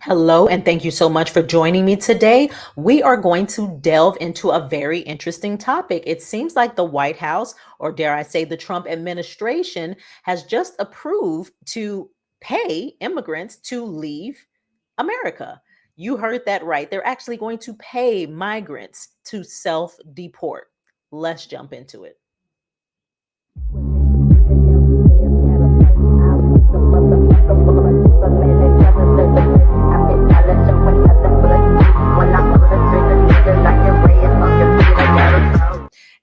Hello, and thank you so much for joining me today. We are going to delve into a very interesting topic. It seems like the White House, or dare I say, the Trump administration, has just approved to pay immigrants to leave America. You heard that right. They're actually going to pay migrants to self deport. Let's jump into it.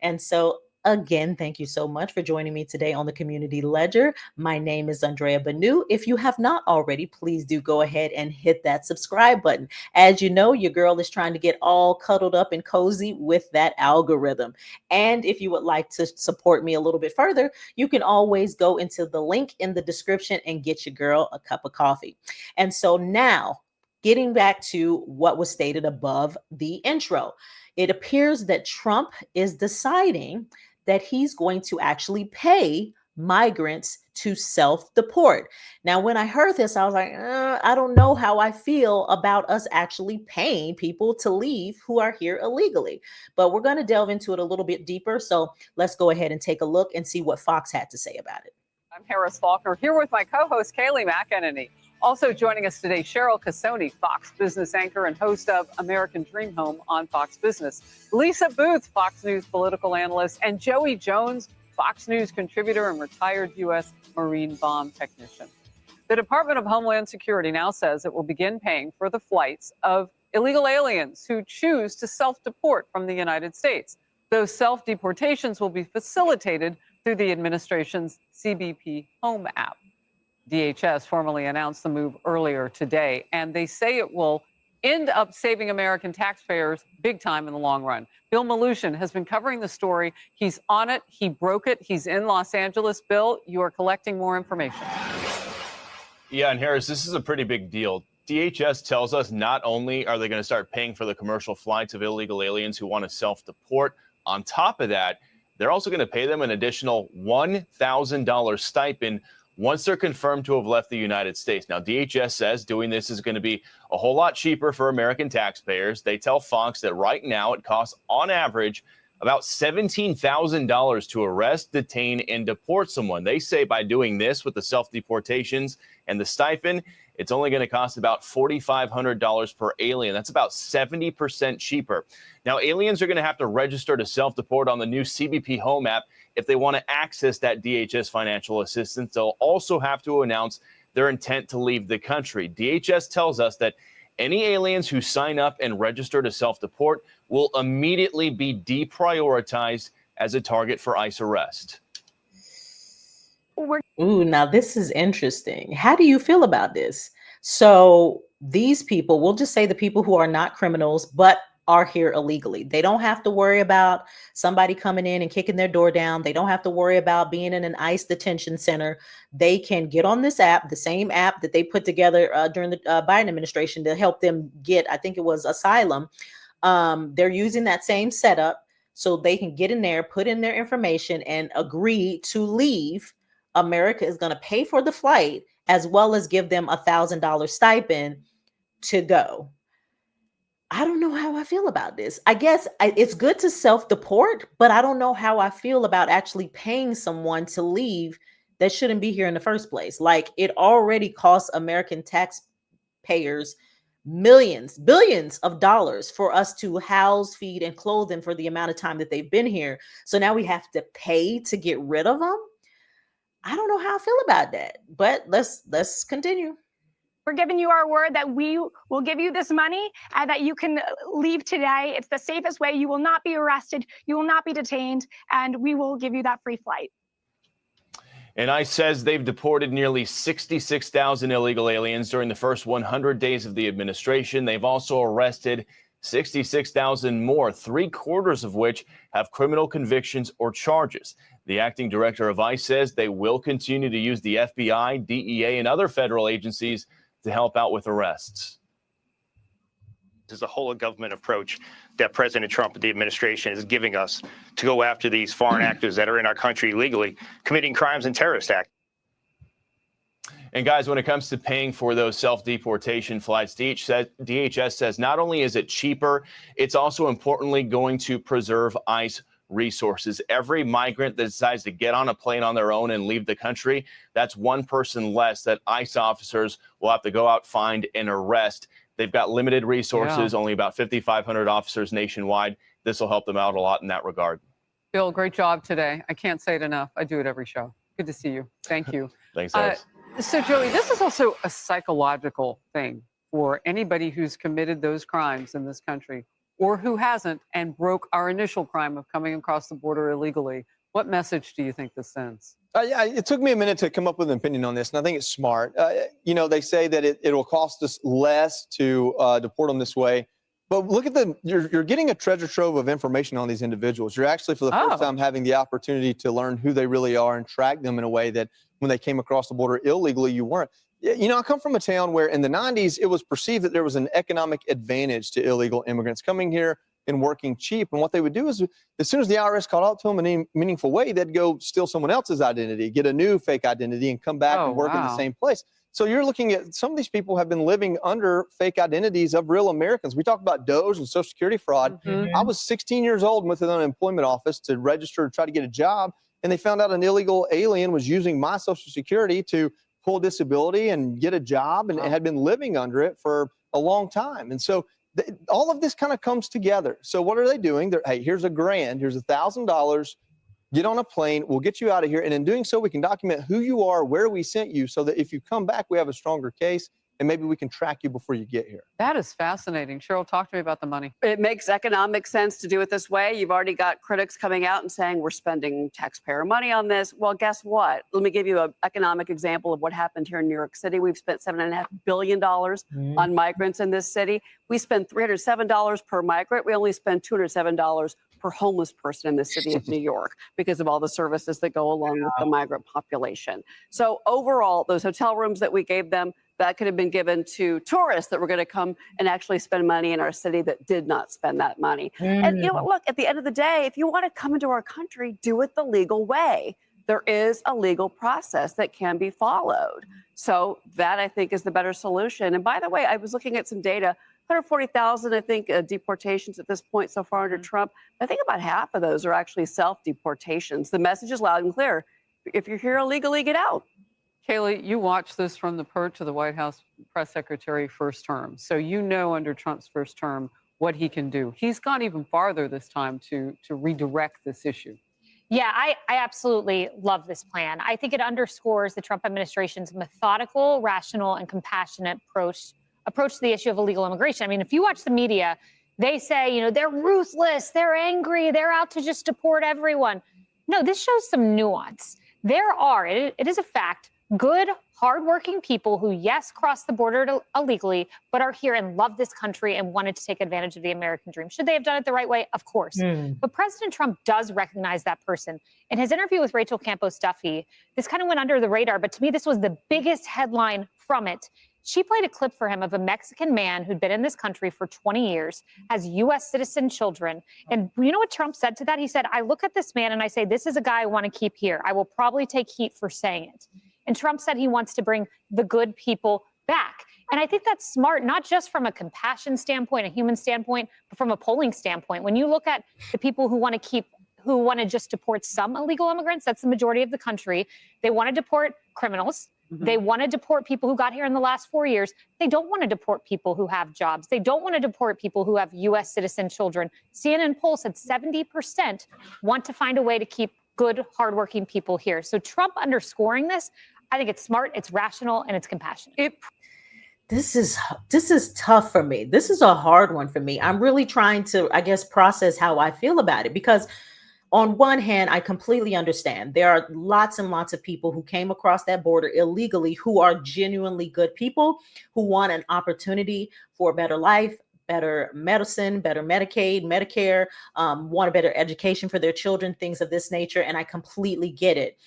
And so, again, thank you so much for joining me today on the Community Ledger. My name is Andrea Banu. If you have not already, please do go ahead and hit that subscribe button. As you know, your girl is trying to get all cuddled up and cozy with that algorithm. And if you would like to support me a little bit further, you can always go into the link in the description and get your girl a cup of coffee. And so now, getting back to what was stated above the intro, it appears that Trump is deciding that he's going to actually pay migrants to self-deport. Now, when I heard this, I was like, I don't know how I feel about us actually paying people to leave who are here illegally. But we're going to delve into it a little bit deeper. So let's go ahead and take a look and see what Fox had to say about it. I'm Harris Faulkner here with my co-host Kaylee McEnany. Also joining us today, Cheryl Casoni, Fox Business anchor and host of American Dream Home on Fox Business. Lisa Booth, Fox News political analyst, and Joey Jones, Fox News contributor and retired U.S. Marine bomb technician. The Department of Homeland Security now says it will begin paying for the flights of illegal aliens who choose to self-deport from the United States. Those self-deportations will be facilitated through the administration's CBP Home app. DHS formally announced the move earlier today, and they say it will end up saving American taxpayers big time in the long run. Bill Malushin has been covering the story. He's on it. He broke it. He's in Los Angeles. Bill, you are collecting more information. Yeah, and Harris, this is a pretty big deal. DHS tells us not only are they going to start paying for the commercial flights of illegal aliens who want to self-deport, on top of that, they're also going to pay them an additional $1,000 stipend once they're confirmed to have left the United States. Now, DHS says doing this is going to be a whole lot cheaper for American taxpayers. They tell Fox that right now it costs, on average, about $17,000 to arrest, detain, and deport someone. They say by doing this with the self-deportations and the stipend, it's only going to cost about $4,500 per alien. That's about 70% cheaper. Now, aliens are going to have to register to self-deport on the new CBP Home app if they want to access that DHS financial assistance. They'll also have to announce their intent to leave the country. DHS tells us that any aliens who sign up and register to self-deport will immediately be deprioritized as a target for ICE arrest. Ooh, now this is interesting. How do you feel about this? So these people, we'll just say the people who are not criminals, but are here illegally. They don't have to worry about somebody coming in and kicking their door down. They don't have to worry about being in an ICE detention center. They can get on this app, the same app that they put together during the Biden administration to help them get, I think it was asylum. They're using that same setup so they can get in there, put in their information, and agree to leave. America is going to pay for the flight as well as give them $1,000 stipend to go. I don't know how I feel about this. I guess it's good to self-deport, but I don't know how I feel about actually paying someone to leave that shouldn't be here in the first place. Like, it already costs American taxpayers millions, billions of dollars for us to house, feed, and clothe them for the amount of time that they've been here. So now we have to pay to get rid of them. I don't know how I feel about that, but let's continue. We're giving you our word that we will give you this money and that you can leave today. It's the safest way. You will not be arrested. You will not be detained, and we will give you that free flight. And ICE says they've deported nearly 66,000 illegal aliens during the first 100 days of the administration. They've also arrested 66,000 more, 3/4 of which have criminal convictions or charges. The acting director of ICE says they will continue to use the FBI, DEA, and other federal agencies to help out with arrests. This is a whole of government approach that President Trump and the administration is giving us to go after these foreign actors that are in our country illegally committing crimes and terrorist acts. And guys, when it comes to paying for those self-deportation flights, DHS says not only is it cheaper, it's also importantly going to preserve ICE resources. Every migrant that decides to get on a plane on their own and leave the country, that's one person less that ICE officers will have to go out, find, and arrest. They've got limited resources, only about 5,500 officers nationwide. This will help them out a lot in that regard. Bill, great job today. I can't say it enough. I do it every show. Good to see you. Thank you. Thanks, Harris. So, Joey, this is also a psychological thing for anybody who's committed those crimes in this country or who hasn't and broke our initial crime of coming across the border illegally. What message do you think this sends? Yeah, it took me a minute to come up with an opinion on this, and I think it's smart. They say that it will cost us less to deport them this way. But look at you're getting a treasure trove of information on these individuals. You're actually, for the first time, having the opportunity to learn who they really are and track them in a way that when they came across the border illegally, you weren't. I come from a town where in the 90s, it was perceived that there was an economic advantage to illegal immigrants coming here and working cheap. And what they would do is, as soon as the IRS caught up to them in any meaningful way, they'd go steal someone else's identity, get a new fake identity, and come back and work in the same place. So you're looking at some of these people have been living under fake identities of real Americans. We talk about DOJ and Social Security fraud. I was 16 years old and went to the unemployment office to register to try to get a job. And they found out an illegal alien was using my Social Security to pull disability and get a job and had been living under it for a long time. And so all of this kind of comes together. So what are they doing? Hey, here's $1,000, here's $1,000. Get on a plane, we'll get you out of here. And in doing so, we can document who you are, where we sent you, so that if you come back, we have a stronger case and maybe we can track you before you get here. That is fascinating. Cheryl, talk to me about the money. It makes economic sense to do it this way. You've already got critics coming out and saying we're spending taxpayer money on this. Well, guess what? Let me give you an economic example of what happened here in New York City. We've spent $7.5 billion on migrants in this city. We spend $307 per migrant. We only spend $207 per homeless person in the city of New York because of all the services that go along with the migrant population. So overall, those hotel rooms that we gave them, that could have been given to tourists that were going to come and actually spend money in our city that did not spend that money. And you know what, look, at the end of the day, if you want to come into our country, do it the legal way. There is a legal process that can be followed. So that, I think, is the better solution. And by the way, I was looking at some data. 140,000, I think, deportations at this point so far under Trump. I think about half of those are actually self-deportations. The message is loud and clear. If you're here illegally, get out. Kaylee, you watched this from the perch of the White House press secretary first term. So you know under Trump's first term what he can do. He's gone even farther this time to redirect this issue. Yeah, I absolutely love this plan. I think it underscores the Trump administration's methodical, rational, and compassionate approach to the issue of illegal immigration. I mean, if you watch the media, they say, they're ruthless, they're angry, they're out to just deport everyone. No, this shows some nuance. There are, it is a fact, good, hardworking people who, yes, crossed the border illegally, but are here and love this country and wanted to take advantage of the American dream. Should they have done it the right way? Of course. But President Trump does recognize that person. In his interview with Rachel Campos Duffy, this kind of went under the radar, but to me, this was the biggest headline from it. She played a clip for him of a Mexican man who'd been in this country for 20 years, has U.S. citizen children. And you know what Trump said to that? He said, I look at this man and I say, this is a guy I want to keep here. I will probably take heat for saying it. And Trump said he wants to bring the good people back. And I think that's smart, not just from a compassion standpoint, a human standpoint, but from a polling standpoint. When you look at the people who want to just deport some illegal immigrants, that's the majority of the country. They want to deport criminals. They want to deport people who got here in the last 4 years. They don't want to deport people who have jobs. They don't want to deport people who have U.S. citizen children. CNN poll said 70% want to find a way to keep good, hardworking people here. So Trump underscoring this, I think it's smart, it's rational, and it's compassionate. This is tough for me. This is a hard one for me. I'm really trying to, I guess, process how I feel about it, because on one hand, I completely understand. There are lots and lots of people who came across that border illegally who are genuinely good people who want an opportunity for a better life, better medicine, better Medicaid, Medicare, want a better education for their children, things of this nature. And I completely get it.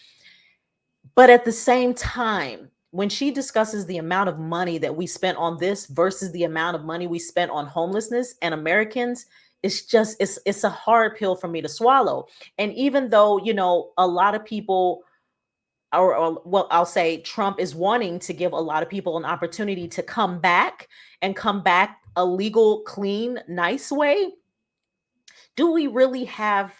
But at the same time, when she discusses the amount of money that we spent on this versus the amount of money we spent on homelessness and Americans, it's a hard pill for me to swallow. And even though, a lot of people well, I'll say Trump is wanting to give a lot of people an opportunity to come back and come back a legal, clean, nice way. Do we really have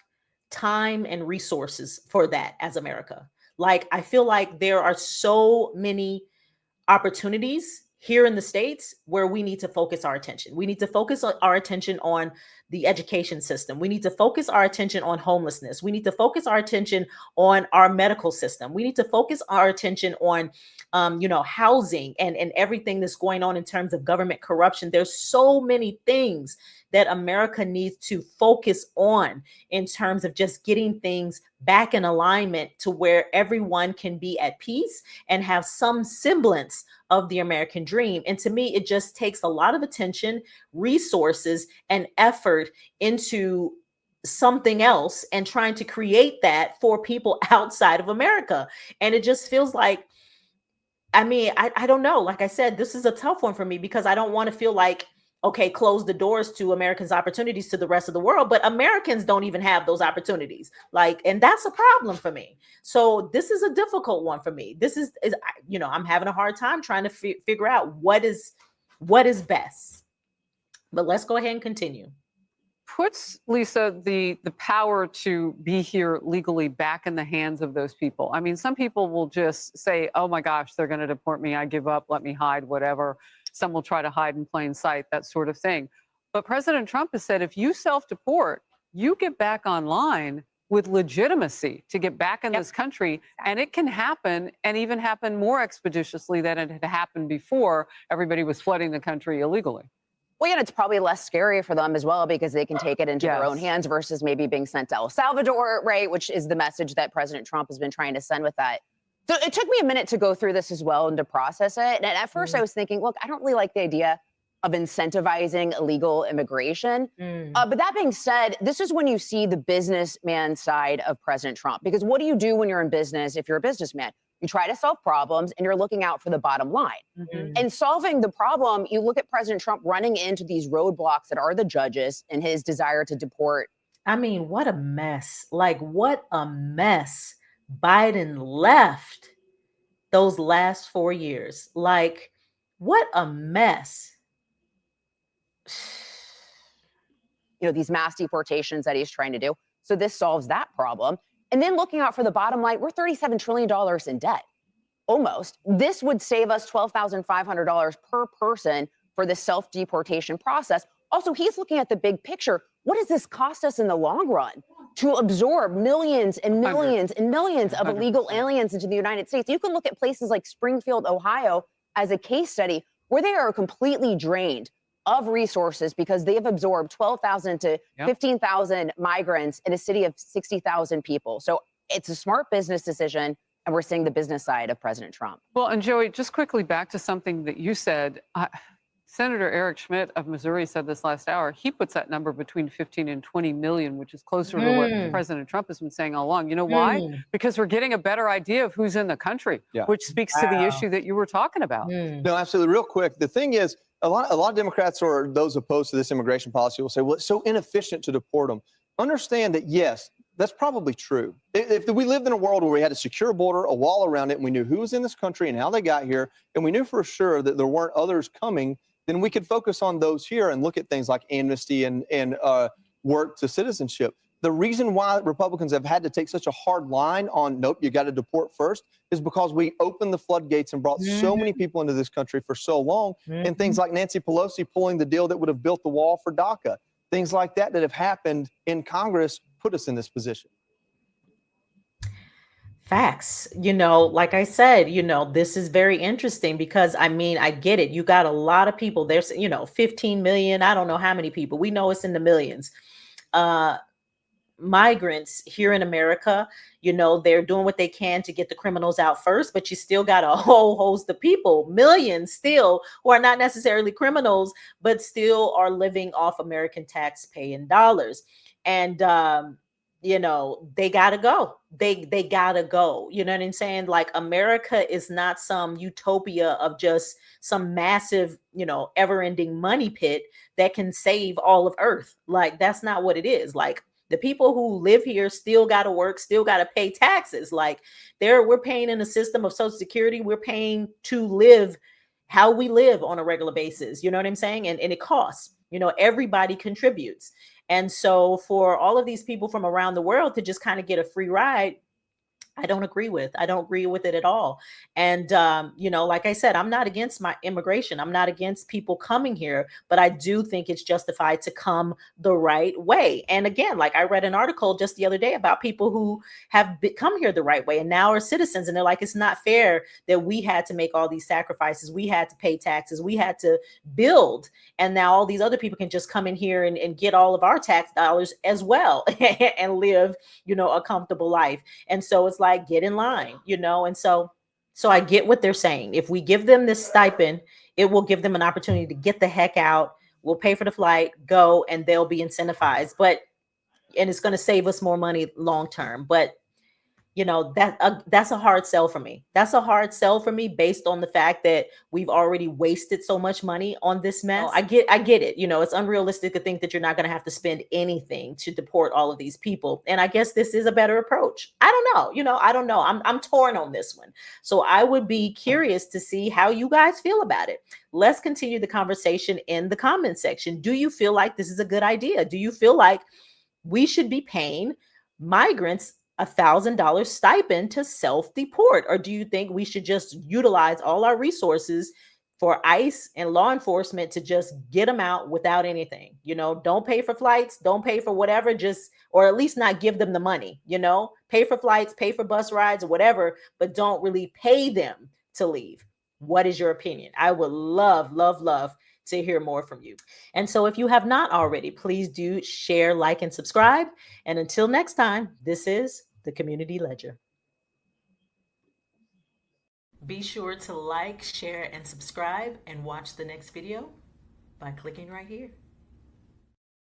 time and resources for that as America? Like, I feel like there are so many opportunities here in the States where we need to focus our attention. We need to focus our attention on the education system. We need to focus our attention on homelessness. We need to focus our attention on our medical system. We need to focus our attention on, housing and everything that's going on in terms of government corruption. There's so many things that America needs to focus on in terms of just getting things back in alignment to where everyone can be at peace and have some semblance of the American dream. And to me, it just takes a lot of attention, resources, and effort into something else and trying to create that for people outside of America. And it just feels like, I don't know. Like I said, this is a tough one for me because I don't want to feel like, okay, close the doors to Americans' opportunities to the rest of the world, but Americans don't even have those opportunities. And that's a problem for me. So this is a difficult one for me. This is I'm having a hard time trying to figure out what is best. But let's go ahead and continue. Puts, Lisa, the power to be here legally back in the hands of those people. I mean, some people will just say, oh my gosh, they're going to deport me. I give up, let me hide, whatever. Some will try to hide in plain sight, that sort of thing. But President Trump has said, if you self-deport, you get back online with legitimacy to get back in this country. And it can happen, and even happen more expeditiously than it had happened before everybody was flooding the country illegally. Well, yeah, it's probably less scary for them as well because they can take it into their own hands versus maybe being sent to El Salvador, right? Which is the message that President Trump has been trying to send with that. So it took me a minute to go through this as well and to process it. And at first I was thinking, look, I don't really like the idea of incentivizing illegal immigration. But that being said, this is when you see the businessman side of President Trump. Because what do you do when you're in business if you're a businessman? You try to solve problems and you're looking out for the bottom line. And solving the problem, you look at President Trump running into these roadblocks that are the judges and his desire to deport. I mean, what a mess. Like, what a mess Biden left those last 4 years. Like, what a mess. These mass deportations that he's trying to do. So this solves that problem. And then looking out for the bottom line, we're $37 trillion in debt, almost. This would save us $12,500 per person for the self-deportation process. Also, he's looking at the big picture. What does this cost us in the long run to absorb millions and millions and millions of illegal aliens into the United States? You can look at places like Springfield, Ohio, as a case study where they are completely drained of resources because they have absorbed 12,000 to 15,000 migrants in a city of 60,000 people. So it's a smart business decision, and we're seeing the business side of President Trump. Well, and Joey, just quickly back to something that you said. Senator Eric Schmidt of Missouri said this last hour. He puts that number between 15 and 20 million, which is closer to what President Trump has been saying all along. You know why? Because we're getting a better idea of who's in the country, which speaks to the issue that you were talking about. No, absolutely. Real quick, the thing is, a lot of Democrats or those opposed to this immigration policy will say, well, it's so inefficient to deport them. Understand that, yes, that's probably true. If we lived in a world where we had a secure border, a wall around it, and we knew who was in this country and how they got here, and we knew for sure that there weren't others coming, then we could focus on those here and look at things like amnesty and work to citizenship. The reason why Republicans have had to take such a hard line on, nope, you got to deport first, is because we opened the floodgates and brought so many people into this country for so long. And things like Nancy Pelosi pulling the deal that would have built the wall for DACA, things like that have happened in Congress put us in this position. Facts. Like I said, this is very interesting because I get it. You got a lot of people. There's, 15 million. I don't know how many people. We know it's in the millions. Migrants here in America, they're doing what they can to get the criminals out first, but you still got a whole host of people, millions still, who are not necessarily criminals, but still are living off American tax-paying dollars. And, they gotta go. They gotta go. You know what I'm saying? Like, America is not some utopia of just some massive, ever-ending money pit that can save all of Earth. Like, that's not what it is. Like, The people who live here still got to work, still got to pay taxes. Like we're paying in a system of Social Security. We're paying to live how we live on a regular basis. You know what I'm saying? And it costs, everybody contributes. And so for all of these people from around the world to just kind of get a free ride, I don't agree with it at all. And, like I said, I'm not against my immigration. I'm not against people coming here, but I do think it's justified to come the right way. And again, like I read an article just the other day about people who have come here the right way and now are citizens. And they're like, it's not fair that we had to make all these sacrifices. We had to pay taxes. We had to build. And now all these other people can just come in here and get all of our tax dollars as well and live, a comfortable life. And so it's like, get in line, and so I get what they're saying. If we give them this stipend, it will give them an opportunity to get the heck out. We'll pay for the flight, go, and they'll be incentivized. And it's going to save us more money long term. But that's a hard sell for me. That's a hard sell for me based on the fact that we've already wasted so much money on this mess. I get it. It's unrealistic to think that you're not going to have to spend anything to deport all of these people. And I guess this is a better approach. I don't know. I don't know. I'm torn on this one. So I would be curious to see how you guys feel about it. Let's continue the conversation in the comment section. Do you feel like this is a good idea? Do you feel like we should be paying migrants $1,000 stipend to self-deport? Or do you think we should just utilize all our resources for ICE and law enforcement to just get them out without anything? Don't pay for flights, don't pay for whatever, or at least not give them the money, pay for flights, pay for bus rides or whatever, but don't really pay them to leave. What is your opinion? I would love to hear more from you. And so if you have not already, please do share, like, and subscribe. And until next time, this is the Community Ledger. Be sure to like, share, and subscribe and watch the next video by clicking right here.